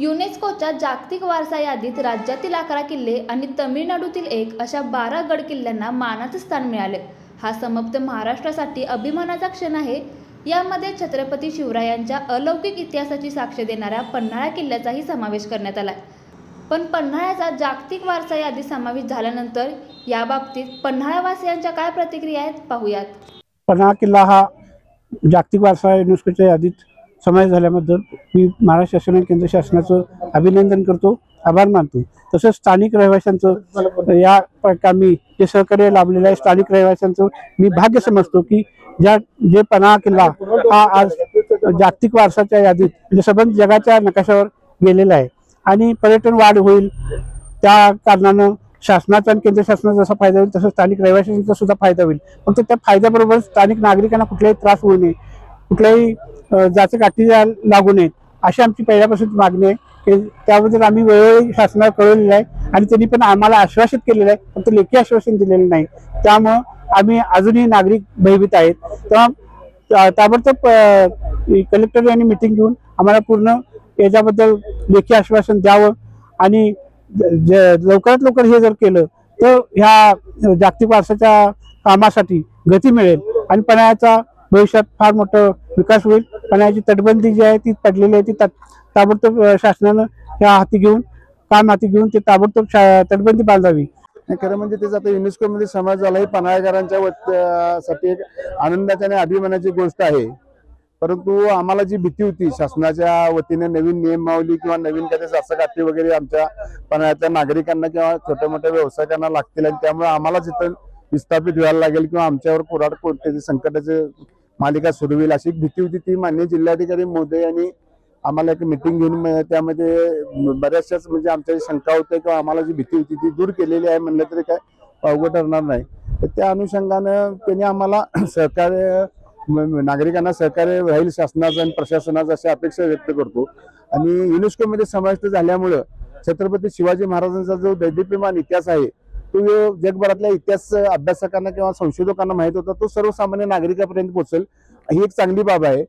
युनेस्कोच्या जागतिक वारसा यादीत राज्यातील 11 किल्ले आणि तमिळनाडूतील 1 अशा 12 गड किल्ल्यांना मानाचे स्थान मिळाले। हा समस्त महाराष्ट्रासाठी अभिमानाचा क्षण आहे। यामध्ये छत्रपती शिवरायांच्या अलौकिक इतिहासाची साक्ष देणाऱ्या पन्हाळा किल्ल्याचाही समावेश करण्यात आला। पण पन्हाळ्याचा जागतिक वारसा यादीत समावेश झाल्यानंतर याबाबतीत पन्हाळावासियांच्या काय प्रतिक्रिया आहेत पाहूयात। पन्हाळा किल्ला हा जागतिक वारसा युनेस्कोच्या यादीत समावेश झाल्याबद्दल मी महाराष्ट्र शासन आणि केंद्र शासनाचं अभिनंदन करतो, आभार मानतो। तसंच स्थानिक रहिवाशांचं या कामी जे सहकार्य लाभलेलं आहे, स्थानिक रहिवाशांचं मी भाग्य समजतो की जे पन्हाळा किल्ला हा आज जागतिक वारसाच्या यादीत म्हणजे संबंध जगाच्या नकाशावर गेलेला आहे आणि पर्यटन वाढ होईल। त्या कारणानं शासनाचा आणि केंद्र शासनाचा जसा फायदा होईल तसं स्थानिक रहिवाशांचा सुद्धा फायदा होईल। फक्त त्या फायद्याबरोबर स्थानिक नागरिकांना कुठलाही त्रास होऊ नये, कुठल्याही जाचे काठी लागू नयेत अशी आमची पहिल्यापासून मागणी आहे की त्याबद्दल आम्ही वेळोवेळी शासनाला कळवलेलं आहे आणि त्यांनी पण आम्हाला आश्वासित केलेलं आहे, फक्त लेखी आश्वासन दिलेलं नाही। त्यामुळं आम्ही अजूनही नागरिक भयभीत आहेत। तेव्हा ताबडतोब कलेक्टर यांनी मीटिंग घेऊन आम्हाला पूर्ण याच्याबद्दल लेखी आश्वासन द्यावं आणि लवकरात लवकर हे जर केलं तर ह्या जागतिक वारसाच्या कामासाठी गती मिळेल आणि पन्हाळ्याचा भविष्यात फार मोठा विकास होईल। पन्हाळ्याची तटबंदी जी आहे ती पडलेली आहे, ती ताबडतोब शासनानं ह्या हाती घेऊन ते ताबडतोब तटबंदी बांधावी। खरं म्हणजे त्याचा आता युनेस्कोमध्ये समावेश झाला ही पन्हाळेकरांच्या साठी एक आनंदाची आणि अभिमानाची गोष्ट आहे। परंतु आम्हाला जी भीती होती शासनाच्या वतीने नवीन नियमावली किंवा नवीन काही जाचकाठी वगैरे आमच्या पन्हाळ्यातल्या नागरिकांना किंवा छोट्या मोठ्या व्यावसायिकांना लागतील आणि त्यामुळे आम्हालाच इथं विस्थापित व्हायला लागेल किंवा आमच्यावर कुऱ्हाड कोणत्याची संकटाचे मालिका सुरू होईल अशी भीती होती। ती माननीय जिल्हाधिकारी महोदय यांनी आम्हाला एक मीटिंग घेऊन त्यामध्ये बऱ्याचशाच म्हणजे आमच्या शंका होत्या किंवा आम्हाला जी भीती होती ती दूर केलेली आहे म्हणलं तरी काय अवघड ठरणार नाही। तर त्या अनुषंगानं त्यांनी आम्हाला सहकार्य नागरिकांना सहकार्य राहील शासनाचं आणि प्रशासनाचं अशी अपेक्षा व्यक्त करतो। आणि युनेस्कोमध्ये समाविष्ट झाल्यामुळं छत्रपती शिवाजी महाराजांचा जो दैदिप्यमान इतिहास आहे तो जगभरातल्या इतिहास अभ्यासकांना किंवा संशोधकांना माहित होता, तो सर्वसामान्य नागरिकांपर्यंत पोहोचेल ही एक चांगली बाब आहे।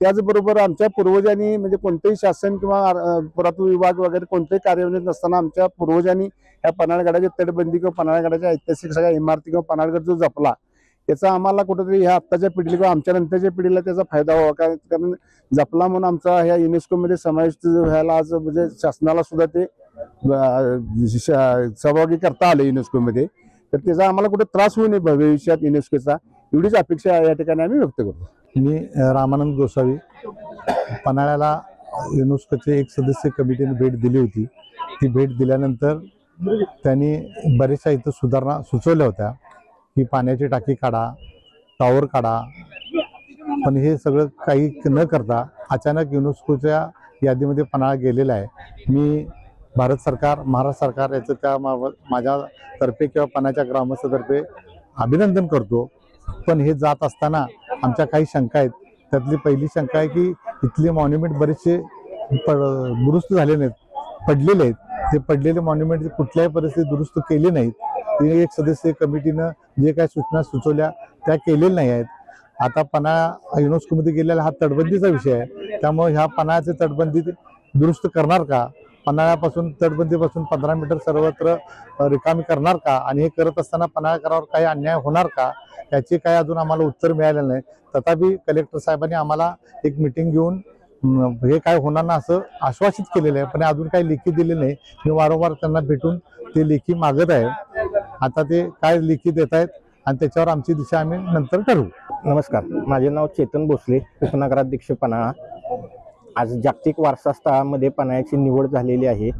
त्याचबरोबर आमच्या पूर्वजांनी म्हणजे कोणतेही शासन किंवा पुरातत्व विभाग वगैरे कोणतेही कार्यान्वित नसताना आमच्या पूर्वजांनी या पन्हाळगडाची तटबंदी किंवा पन्हाळगडाच्या ऐतिहासिक सगळ्या इमारती किंवा पन्हाळगड जो जपला त्याचा आम्हाला कुठेतरी ह्या आत्ताच्या पिढीला किंवा आमच्या नंतरच्या पिढीला त्याचा फायदा व्हावा, कारण जपला म्हणून आमचा ह्या युनेस्कोमध्ये समावेश व्हायला आज म्हणजे शासनाला सुद्धा ते सहभागी करता आले युनेस्कोमध्ये। तर त्याचा आम्हाला कुठे त्रास होऊ नये भविष्यात युनेस्कोचा, एवढीच अपेक्षा या ठिकाणी आम्ही व्यक्त करतो। मी रामानंद गोसावी पन्हाळ्याला युनेस्कोचे एक सदस्य कमिटीने भेट दिली होती। ती भेट दिल्यानंतर त्यांनी बरेचशा इथं सुधारणा सुचवल्या होत्या की पाण्याची टाकी काढा, टॉवर काढा, पण हे सगळं काही न करता अचानक युनेस्कोच्या यादीमध्ये पन्हाळा गेलेला आहे। मी भारत सरकार महाराष्ट्र सरकार याचं त्या माझ्यातर्फे किंवा पन्हाळ्याच्या ग्रामस्थातर्फे अभिनंदन करतो। पण हे जात असताना आमच्या काही शंका आहेत। त्यातली पहिली शंका आहे की इथले मॉन्युमेंट बरेचसे दुरुस्त झाले नाहीत, पडलेले आहेत। ते पडलेले मॉन्युमेंट कुठल्याही परिस्थितीत दुरुस्त केले नाहीत। एक सदस्य कमिटीनं जे काही सूचना सुचवल्या त्या केलेल्या नाही आहेत। आता पन्हाळा युनेस्कोमध्ये गेलेला हा तटबंदीचा विषय आहे, त्यामुळे ह्या पन्हाळ्याचे तटबंदी दुरुस्त करणार का, पन्हाळ्यापासून तटबंदीपासून 15 मीटर सर्वत्र रिकामी करणार का, आणि हे करत असताना पन्हाळ्याकरावर काही अन्याय होणार का, याचे काही अजून आम्हाला उत्तर मिळालेलं नाही। तथापि कलेक्टर साहेबांनी आम्हाला एक मीटिंग घेऊन हे काय होणार ना असं आश्वासित केलेलं आहे, पण अजून काही लेखी दिले नाही। मी वारंवार त्यांना भेटून ते लेखी मागत आहे। आता ते काय लेखी देत आहेत आणि त्याच्यावर आमची दिशा आम्ही नंतर ठरवू। नमस्कार, माझे नाव चेतन भोसले, उपनगराध्यक्ष पन्हाळा। आज जागतिक वारसा स्थळामध्ये पन्हाळ्याची निवड झालेली आहे,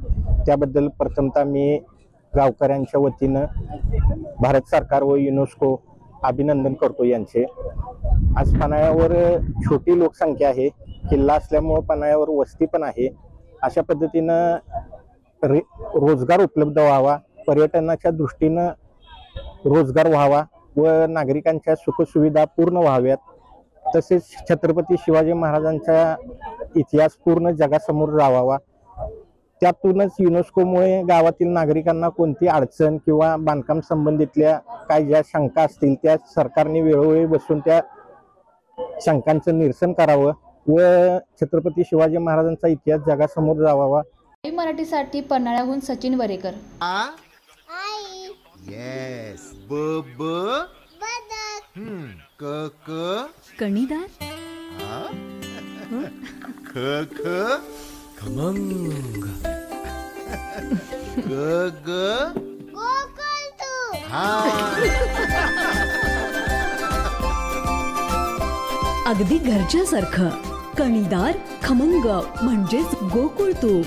त्याबद्दल प्रथमतः मी गावकऱ्यांच्या वतीनं भारत सरकार व युनेस्को अभिनंदन करतो यांचे। आज पन्हाळ्यावर छोटी लोकसंख्या आहे, किल्ला असल्यामुळं पन्हाळ्यावर वस्ती पण आहे। अशा पद्धतीनं रोजगार उपलब्ध व्हावा, पर्यटनाच्या दृष्टीनं रोजगार व्हावा व नागरिकांच्या सुखसुविधा पूर्ण व्हाव्यात, तसेच छत्रपती शिवाजी महाराजांचा इतिहास पूर्ण जगासमोर जावावा। त्यातूनच युनेस्कोमुळे गावातील नागरिकांना कोणती अडचण किंवा बांधकाम संबंधितल्या काय ज्या शंका असतील त्या सरकारने वेळोवेळी बसून त्या शंकांचं निरसन करावं व छत्रपती शिवाजी महाराजांचा इतिहास जगासमोर जावावा. मराठीसाठी पन्हाळ्याहून सचिन वरेकर. येस ब ब बदक क क कणीदार ख ख खमंग ग ग गोकुळ अगदी घरच्यासारखं. कणीदार खमंग म्हणजेच गोकुळ तूप.